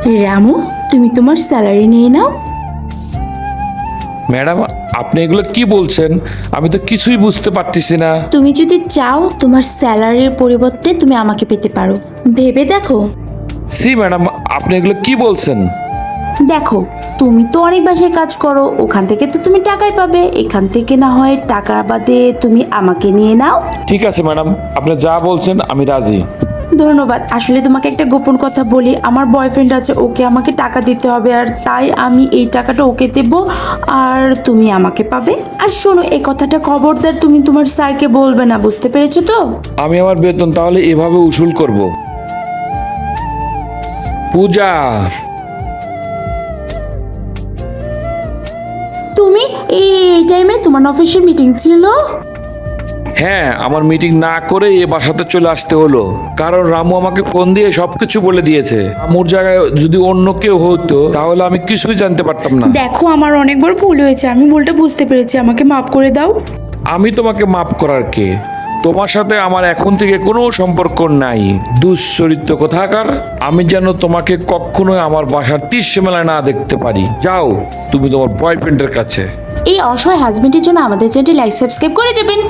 রামু, তুমি তোমার স্যালারি নিয়ে নাও। ম্যাডাম, আপনি এগুলো কি বলছেন? আমি তো কিছুই বুঝতে পারতেছি না। তুমি যদি চাও তোমার স্যালারির পরিবর্তে তুমি আমাকে পেতে পারো, ভেবে দেখো। সি ম্যাডাম, আপনি এগুলো কি বলছেন? দেখো, তুমি তো অনেক বাসায় কাজ করো, ওখান থেকে তো তুমি টাকাই পাবে। এখান থেকে না হয় টাকা বাদে তুমি আমাকে নিয়ে নাও। ঠিক আছে ম্যাডাম, আপনি যা বলছেন আমি রাজি। ধন্যবাদ। আসলে তোমাকে একটা গোপন কথা বলি, আমার বয়ফ্রেন্ড আছে, ওকে আমাকে টাকা দিতে হবে, আর তাই আমি এই টাকাটা ওকে দেব, আর তুমি আমাকে পাবে। আর শোনো, এই কথাটা খবরদার তুমি তোমার স্যারকে বলবে না, বুঝতে পেরেছো তো? আমি আমার বেতন তাহলে এভাবে উসুল করব। পূজা, তুমি এই টাইমে তোমার অফিসের মিটিং ছিল? হ্যাঁ, আমার মিটিং না করে এ বাসাতে চলে আসতে হলো, কারণ রামু আমাকে ফোন দিয়ে সবকিছু বলে দিয়েছে। রামুর জায়গায় যদি অন্য কেউ হতো তাহলে আমি কিছুই জানতে পারতাম না। দেখো, আমার অনেক বড় ভুল হয়েছে, আমি ভুলটা বুঝতে পেরেছি, আমাকে মাফ করে দাও। আমি তোমাকে মাফ করার কে? তোমার সাথে আমার এখন থেকে কোনো সম্পর্ক নাই। দুশ্চরিত্র কোথাকার। আমি যেন তোমাকে কখনোই আমার বাসার 30 মেলায় না দেখতে পারি। যাও তুমি তোমার বয়ফ্রেন্ডের কাছে। এই অসহায় হাজবেন্ডের জন্য আমাদের চ্যানেলটি লাইক সাবস্ক্রাইব করে যাবেন।